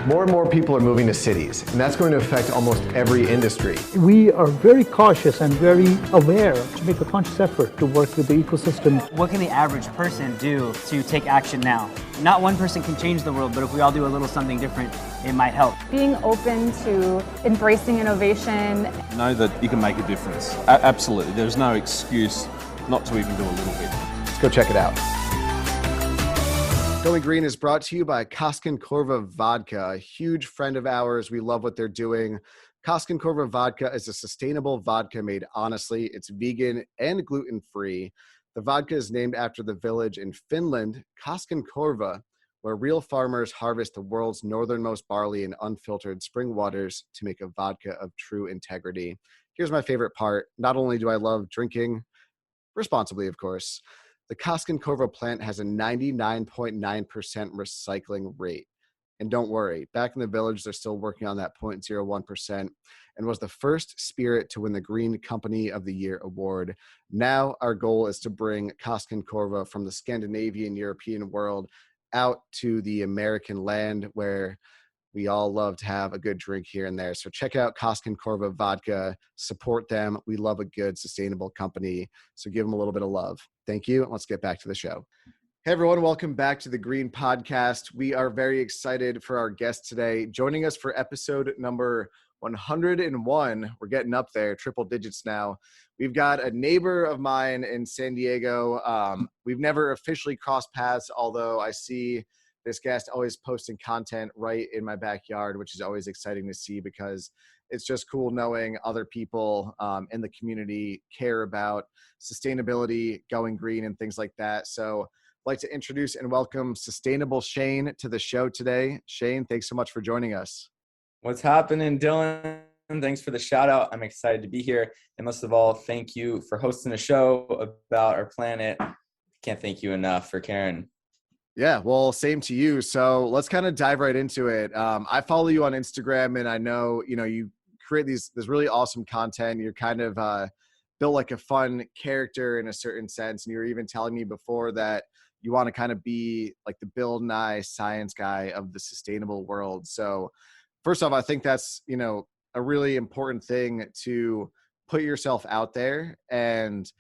More and more people are moving to cities, and that's going to affect almost every industry. We are very cautious and very aware to make a conscious effort to work with the ecosystem. What can the average person do to take action now? Not one person can change the world, but if we all do a little something different, it might help. Being open to embracing innovation. Know that you can make a difference. Absolutely. There's no excuse not to even do a little bit. Let's go check it out. Going Green is brought to you by Koskenkorva Vodka, a huge friend of ours. We love what they're doing. Koskenkorva Vodka is a sustainable vodka made honestly. It's vegan and gluten-free. The vodka is named after the village in Finland, Koskenkorva, where real farmers harvest the world's northernmost barley in unfiltered spring waters to make a vodka of true integrity. Here's my favorite part. Not only do I love drinking, responsibly, of course, the Koskenkorva plant has a 99.9% recycling rate. And don't worry, back in the village, they're still working on that 0.01% and was the first spirit to win the Green Company of the Year award. Now our goal is to bring Koskenkorva from the Scandinavian European world out to the American land where we all love to have a good drink here and there. So check out Koskenkorva Vodka, support them. We love a good, sustainable company. So give them a little bit of love. Thank you. And let's get back to the show. Hey everyone, welcome back to the Green Podcast. We are very excited for our guest today. Joining us for episode number 101. We're getting up there, triple digits now. We've got a neighbor of mine in San Diego. We've never officially crossed paths, although I see this guest always posting content right in my backyard, which is always exciting to see because it's just cool knowing other people in the community care about sustainability, going green, and things like that. So I'd like to introduce and welcome Sustainable Shane to the show today. Shane, thanks so much for joining us. What's happening, Dylan? Thanks for the shout out. I'm excited to be here. And most of all, thank you for hosting a show about our planet. Can't thank you enough for caring. Yeah, well, same to you. So let's kind of dive right into it. I follow you on Instagram, and I know, you create this really awesome content. You're kind of built like a fun character in a certain sense. And you were even telling me before that you want to kind of be like the Bill Nye science guy of the sustainable world. So first off, I think that's, a really important thing to put yourself out there and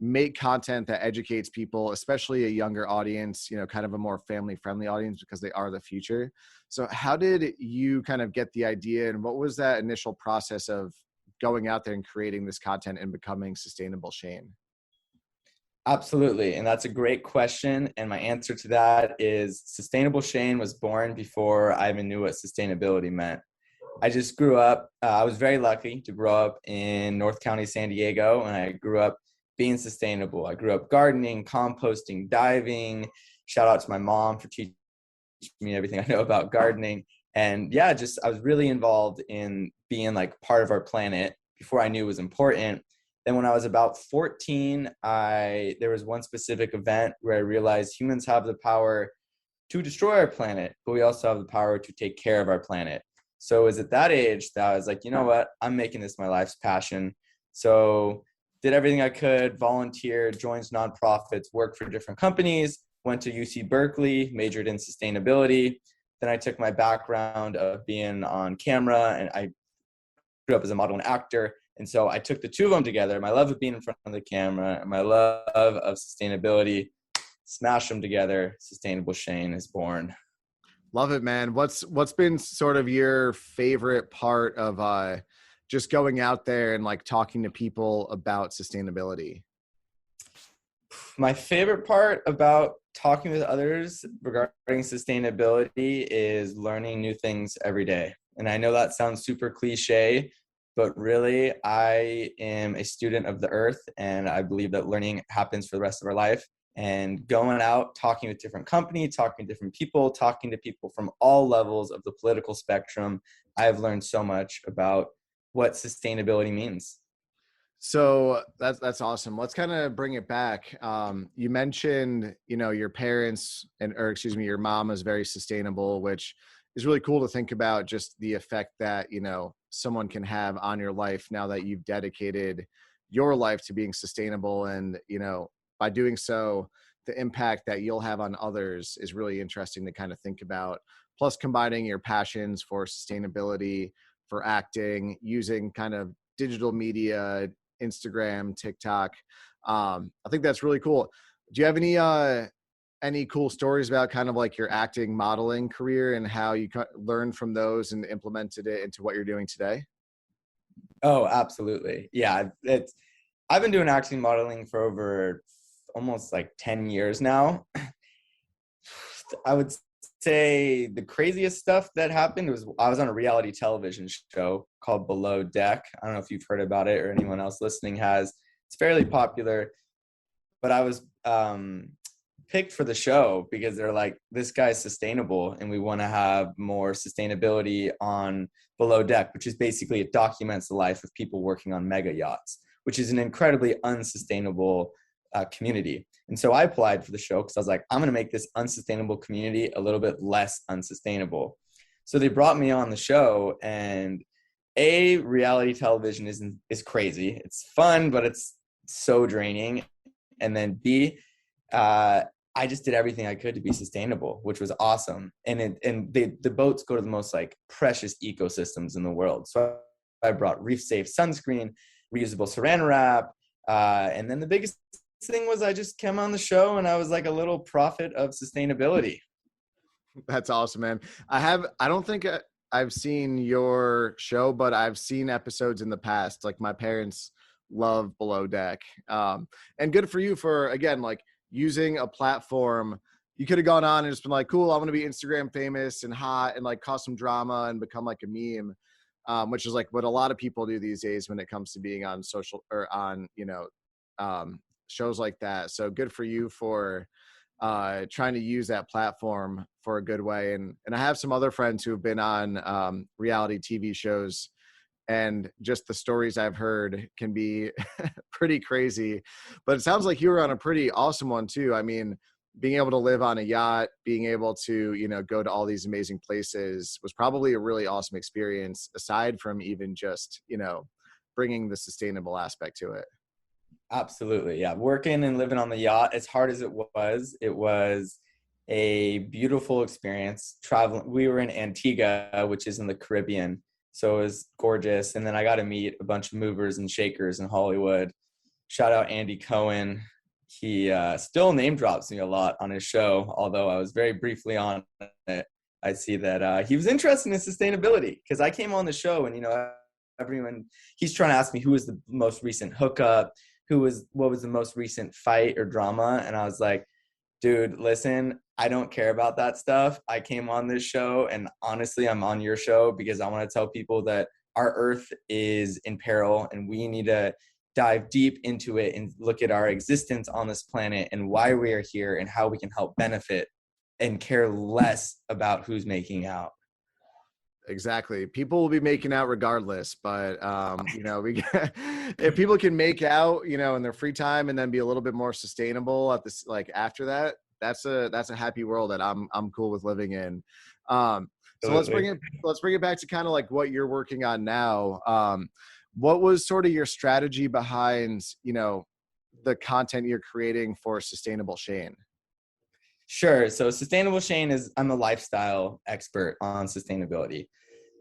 make content that educates people, especially a younger audience, kind of a more family-friendly audience because they are the future. So how did you kind of get the idea, and what was that initial process of going out there and creating this content and becoming Sustainable Shane? Absolutely. And that's a great question. And my answer to that is Sustainable Shane was born before I even knew what sustainability meant. I just grew up, I was very lucky to grow up in North County, San Diego, and I grew up being sustainable. I grew up gardening, composting, diving. Shout out to my mom for teaching me everything I know about gardening. And yeah, I was really involved in being like part of our planet before I knew it was important. Then when I was about 14, there was one specific event where I realized humans have the power to destroy our planet, but we also have the power to take care of our planet. So it was at that age that I was like, you know what, I'm making this my life's passion. So did everything I could, volunteered, joined nonprofits, worked for different companies, went to UC Berkeley, majored in sustainability. Then I took my background of being on camera, and I grew up as a model and actor. And so I took the two of them together, my love of being in front of the camera and my love of sustainability, smash them together. Sustainable Shane is born. Love it, man. What's been sort of your favorite part of just going out there and like talking to people about sustainability? My favorite part about talking with others regarding sustainability is learning new things every day. And I know that sounds super cliche, but really I am a student of the earth, and I believe that learning happens for the rest of our life. And going out, talking with different companies, talking to different people, talking to people from all levels of the political spectrum, I have learned so much about what sustainability means. So that's awesome. Let's kind of bring it back. You mentioned, your parents your mom is very sustainable, which is really cool to think about, just the effect that, someone can have on your life now that you've dedicated your life to being sustainable. And, by doing so, the impact that you'll have on others is really interesting to kind of think about. Plus combining your passions for sustainability, for acting, using kind of digital media, Instagram, TikTok. I think that's really cool. Do you have any cool stories about kind of like your acting modeling career and how you learned from those and implemented it into what you're doing today? Oh, absolutely. Yeah, I've been doing acting modeling for over almost like 10 years now. I would say the craziest stuff that happened was I was on a reality television show called Below Deck. I don't know if you've heard about it or anyone else listening has. It's fairly popular, but I was picked for the show because they're like, this guy's sustainable and we want to have more sustainability on Below Deck, which is basically, it documents the life of people working on mega yachts, which is an incredibly unsustainable community. And so I applied for the show because I was like, I'm going to make this unsustainable community a little bit less unsustainable. So they brought me on the show, and reality television is crazy. It's fun, but it's so draining. And then B, I just did everything I could to be sustainable, which was awesome. And the boats go to the most like precious ecosystems in the world. So I brought reef safe sunscreen, reusable saran wrap. And then the biggest thing was I just came on the show and I was like a little prophet of sustainability. That's awesome, man. I don't think I've seen your show, but I've seen episodes in the past. Like my parents love Below Deck. And good for you for, again, like using a platform. You could have gone on and just been like, cool, I'm going to be Instagram famous and hot and like cause some drama and become like a meme, which is like what a lot of people do these days when it comes to being on social or on, shows like that. So good for you for trying to use that platform for a good way. And I have some other friends who have been on reality TV shows, and just the stories I've heard can be pretty crazy. But it sounds like you were on a pretty awesome one too. I mean, being able to live on a yacht, being able to, go to all these amazing places was probably a really awesome experience, aside from even just, bringing the sustainable aspect to it. Absolutely. Yeah. Working and living on the yacht, as hard as it was a beautiful experience. Traveling, we were in Antigua, which is in the Caribbean. So it was gorgeous. And then I got to meet a bunch of movers and shakers in Hollywood. Shout out Andy Cohen. He still name drops me a lot on his show, although I was very briefly on it. I see that he was interested in sustainability because I came on the show and, everyone, he's trying to ask me who was the most recent hookup, what was the most recent fight or drama. And I was like, dude, listen, I don't care about that stuff. I came on this show, and honestly, I'm on your show because I want to tell people that our earth is in peril and we need to dive deep into it and look at our existence on this planet and why we are here and how we can help benefit and care less about who's making out. Exactly. People will be making out regardless, but if people can make out, in their free time and then be a little bit more sustainable at this, like after that, that's a happy world that I'm cool with living in. So let's bring it back to kind of like what you're working on now. What was sort of your strategy behind, the content you're creating for Sustainable Shane? Sure. So Sustainable Shane I'm a lifestyle expert on sustainability.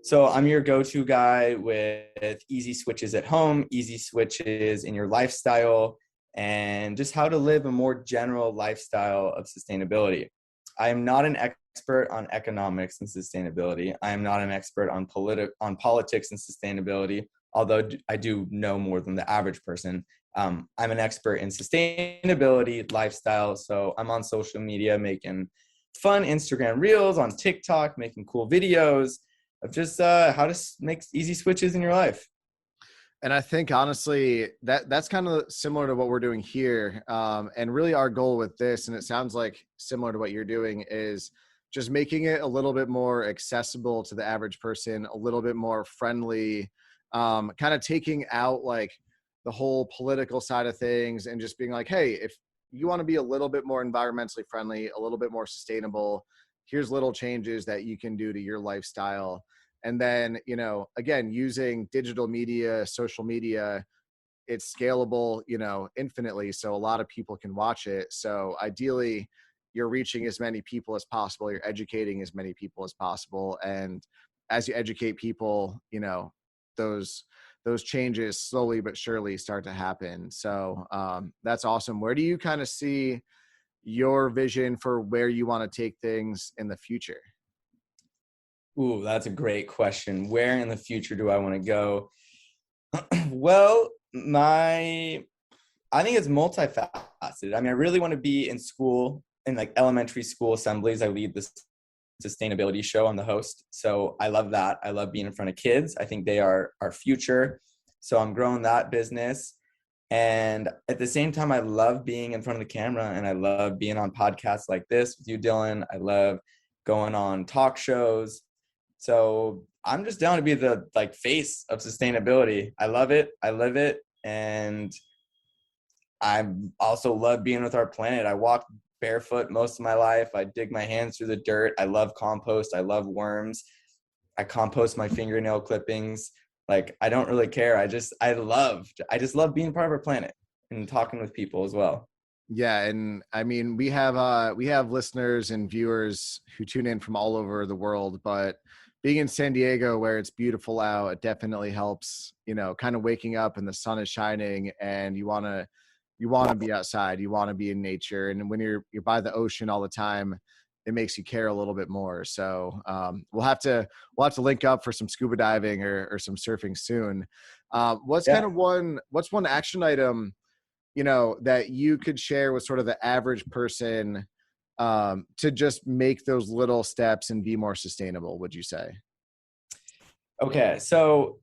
So I'm your go-to guy with easy switches at home, easy switches in your lifestyle, and just how to live a more general lifestyle of sustainability. I am not an expert on economics and sustainability. I am not an expert on politics and sustainability, although I do know more than the average person. I'm an expert in sustainability, lifestyle. So I'm on social media making fun Instagram reels, on TikTok, making cool videos of just how to make easy switches in your life. And I think honestly that's kind of similar to what we're doing here. And really our goal with this, and it sounds like similar to what you're doing, is just making it a little bit more accessible to the average person, a little bit more friendly, kind of taking out like the whole political side of things and just being like, hey, if you want to be a little bit more environmentally friendly, a little bit more sustainable, here's little changes that you can do to your lifestyle. And then, again, using digital media, social media it's scalable, infinitely. So a lot of people can watch it. So ideally you're reaching as many people as possible. You're educating as many people as possible. And as you educate people, those changes slowly but surely start to happen. So that's awesome. Where do you kind of see your vision for where you want to take things in the future? Ooh, that's a great question. Where in the future do I want to go? Well, I think it's multifaceted. I mean, I really want to be in school, in like elementary school assemblies. I lead this sustainability show. I'm the host. So I love that. I love being in front of kids. I think they are our future. So I'm growing that business. And at the same time, I love being in front of the camera, and I love being on podcasts like this with you, Dylan. I love going on talk shows. So I'm just down to be the face of sustainability. I love it. I live it. And I also love being with our planet. I walk barefoot most of my life. I dig my hands through the dirt. I love compost. I love worms. I compost my fingernail clippings. I don't really care. I just love being part of our planet and talking with people as well. Yeah. And I mean, we have listeners and viewers who tune in from all over the world, but being in San Diego where it's beautiful out, it definitely helps, kind of waking up and the sun is shining and you want to be outside, you want to be in nature. And when you're by the ocean all the time, it makes you care a little bit more. So we'll have to link up for some scuba diving or some surfing soon. What's one action item, that you could share with sort of the average person to just make those little steps and be more sustainable, would you say? Okay. So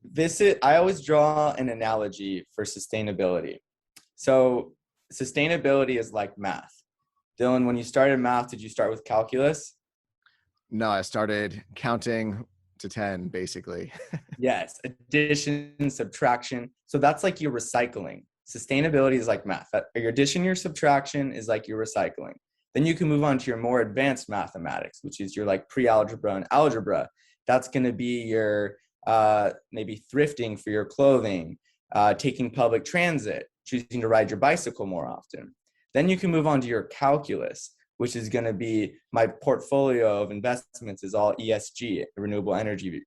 I always draw an analogy for sustainability. So sustainability is like math. Dylan, when you started math, did you start with calculus? No, I started counting to 10, basically. Yes. Addition, subtraction. So that's like your recycling. Sustainability is like math. Your addition, your subtraction is like your recycling. Then you can move on to your more advanced mathematics, which is your pre-algebra and algebra. That's going to be your maybe thrifting for your clothing, taking public transit, choosing to ride your bicycle more often. Then you can move on to your calculus, which is going to be my portfolio of investments is all ESG, renewable energy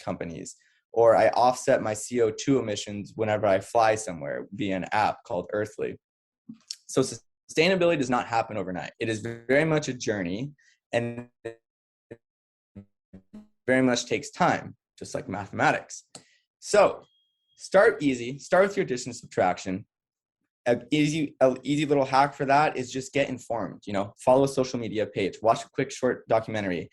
companies, or I offset my CO2 emissions whenever I fly somewhere via an app called Earthly. So sustainability does not happen overnight. It is very much a journey and very much takes time, just like mathematics. So start easy, start with your addition and subtraction. An easy little hack for that is just get informed, follow a social media page, watch a quick short documentary,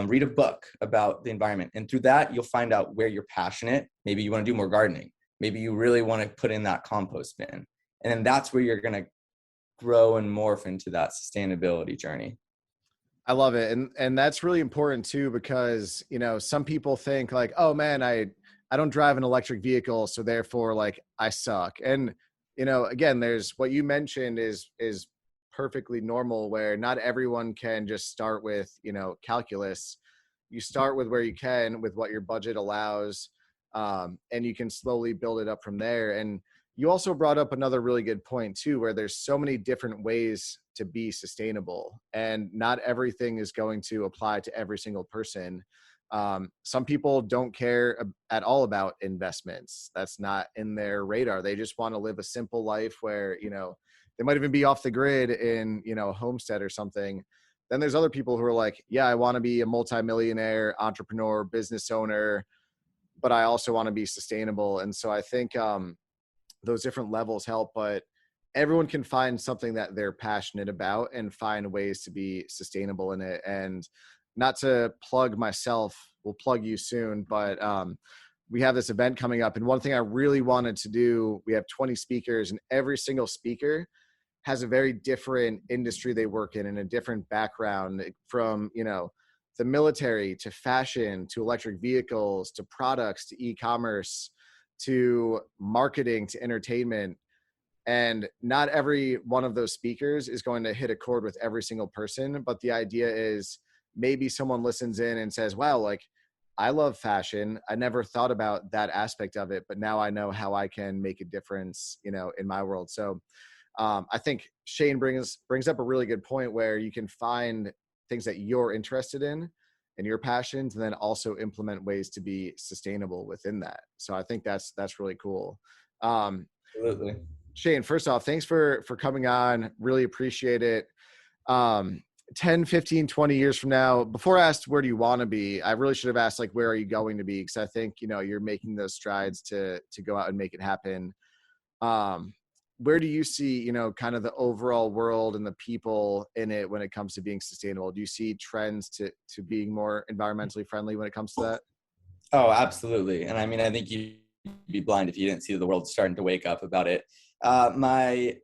read a book about the environment. And through that, you'll find out where you're passionate. Maybe you want to do more gardening. Maybe you really want to put in that compost bin. And then that's where you're going to grow and morph into that sustainability journey. I love it. And that's really important too, because, some people think oh man, I don't drive an electric vehicle, so therefore I suck. And, again, there's what you mentioned is perfectly normal, where not everyone can just start with, calculus. You start with where you can, with what your budget allows, and you can slowly build it up from there. And you also brought up another really good point too, where there's so many different ways to be sustainable, and not everything is going to apply to every single person. Some people don't care at all about investments. That's not in their radar. They just want to live a simple life where, they might even be off the grid in, a homestead or something. Then there's other people who are like, yeah, I want to be a multimillionaire entrepreneur, business owner, but I also want to be sustainable. And so I think those different levels help, but everyone can find something that they're passionate about and find ways to be sustainable in it. And not to plug myself, we'll plug you soon, but we have this event coming up. And one thing I really wanted to do, we have 20 speakers, and every single speaker has a very different industry they work in and a different background, from, the military to fashion, to electric vehicles, to products, to e-commerce, to marketing, to entertainment. And not every one of those speakers is going to hit a chord with every single person. But the idea is maybe someone listens in and says, wow, I love fashion. I never thought about that aspect of it, but now I know how I can make a difference, in my world. So I think Shane brings up a really good point where you can find things that you're interested in and your passions, and then also implement ways to be sustainable within that. So I think that's really cool. Absolutely. Shane, first off, thanks for coming on. Really appreciate it. 10, 15, 20 years from now, before I asked where do you want to be, I really should have asked like, where are you going to be? Because I think, you're making those strides to go out and make it happen. Where do you see, kind of the overall world and the people in it when it comes to being sustainable? Do you see trends to being more environmentally friendly when it comes to that? Oh, absolutely. And I mean, I think you'd be blind if you didn't see the world starting to wake up about it. My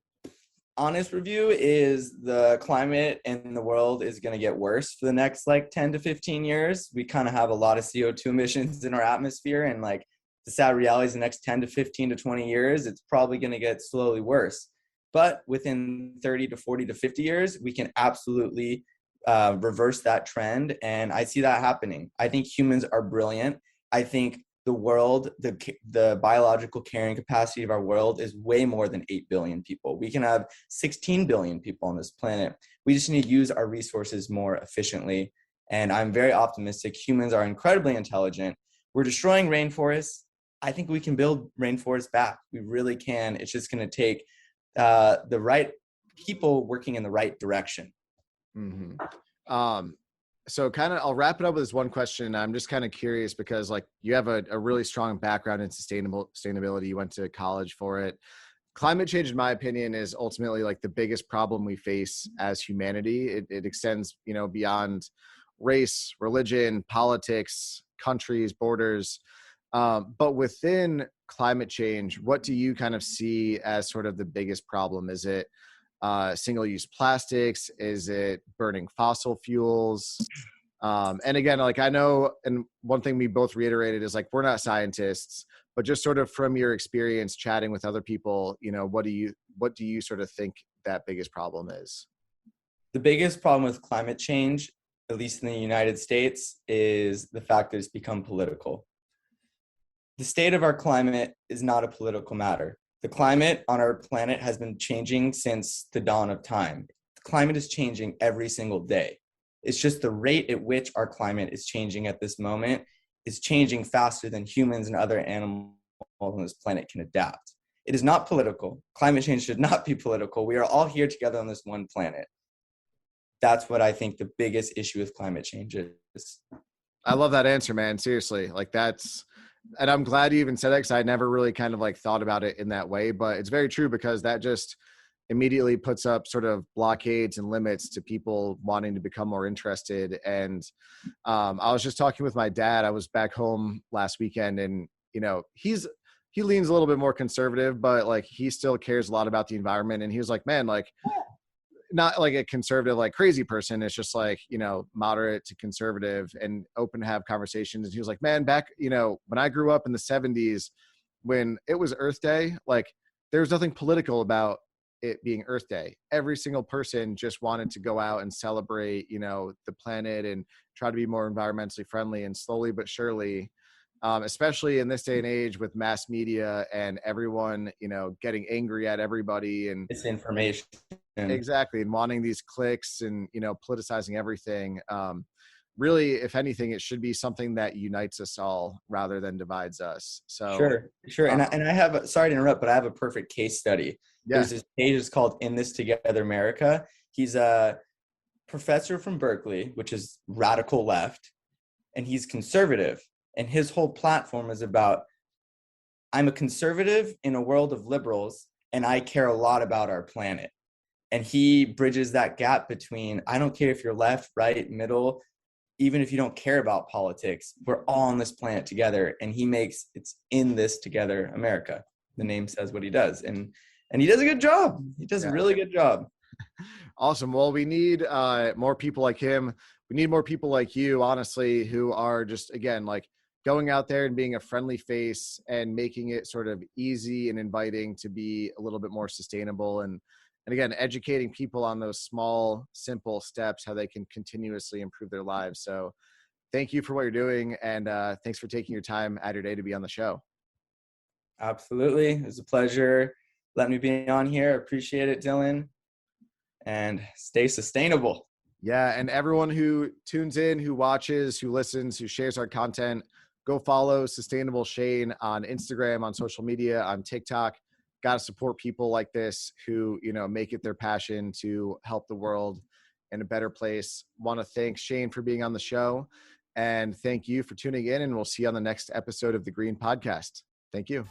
honest review is the climate in the world is going to get worse for the next like 10 to 15 years. We kind of have a lot of CO2 emissions in our atmosphere, and like the sad reality is the next 10 to 15 to 20 years, it's probably going to get slowly worse. But within 30 to 40 to 50 years, we can absolutely reverse that trend. And I see that happening. I think humans are brilliant. I think the world, the biological carrying capacity of our world is way more than 8 billion people. We can have 16 billion people on this planet. We just need to use our resources more efficiently. And I'm very optimistic. Humans are incredibly intelligent. We're destroying rainforests. I think we can build rainforests back. We really can. It's just going to take the right people working in the right direction. Mm-hmm. So kind of, I'll wrap it up with this one question. I'm just kind of curious because like you have a really strong background in sustainability. You went to college for it. Climate change, in my opinion, is ultimately like the biggest problem we face as humanity. It extends, beyond race, religion, politics, countries, borders. But within climate change, what do you kind of see as sort of the biggest problem? Is it single-use plastics? Is it burning fossil fuels? And again, like I know, and one thing we both reiterated is like, we're not scientists, but just sort of from your experience chatting with other people, what do you sort of think that biggest problem is? The biggest problem with climate change, at least in the United States, is the fact that it's become political. The state of our climate is not a political matter. The climate on our planet has been changing since the dawn of time. The climate is changing every single day. It's just the rate at which our climate is changing at this moment is changing faster than humans and other animals on this planet can adapt. It is not political. Climate change should not be political. We are all here together on this one planet. That's what I think the biggest issue with climate change is. I love that answer, man. Seriously, like and I'm glad you even said that because I never really kind of like thought about it in that way, but it's very true because that just immediately puts up sort of blockades and limits to people wanting to become more interested. And I was just talking with my dad. I was back home last weekend, and he leans a little bit more conservative, but like he still cares a lot about the environment. And he was like, man, like not like a conservative, like crazy person. It's just like, moderate to conservative and open to have conversations. And he was like, man, back, when I grew up in the 70s, when it was Earth Day, like there was nothing political about it being Earth Day. Every single person just wanted to go out and celebrate, the planet and try to be more environmentally friendly. And slowly but surely, especially in this day and age with mass media and everyone, getting angry at everybody and It's information. exactly, and wanting these clicks and politicizing everything. Really, if anything, it should be something that unites us all rather than divides us. So Sure. And I have, sorry to interrupt, but I have a perfect case study. Yeah. There's this page, it's called In This Together America. He's a professor from Berkeley, which is radical left, and he's conservative. And his whole platform is about, I'm a conservative in a world of liberals, and I care a lot about our planet. And he bridges that gap between, I don't care if you're left, right, middle, even if you don't care about politics, we're all on this planet together. And he makes it's In This Together America. The name says what he does. And he does a good job. He does a really good job. Awesome. Well, we need more people like him. We need more people like you, honestly, who are just, again, like going out there and being a friendly face and making it sort of easy and inviting to be a little bit more sustainable. And again, educating people on those small, simple steps, how they can continuously improve their lives. So thank you for what you're doing. And thanks for taking your time out of your day to be on the show. Absolutely. It was a pleasure letting me be on here. Appreciate it, Dylan. And stay sustainable. Yeah. And everyone who tunes in, who watches, who listens, who shares our content, go follow Sustainable Shane on Instagram, on social media, on TikTok. Got to support people like this who, make it their passion to help the world in a better place. Want to thank Shane for being on the show, and thank you for tuning in, and we'll see you on the next episode of the Green Podcast. Thank you.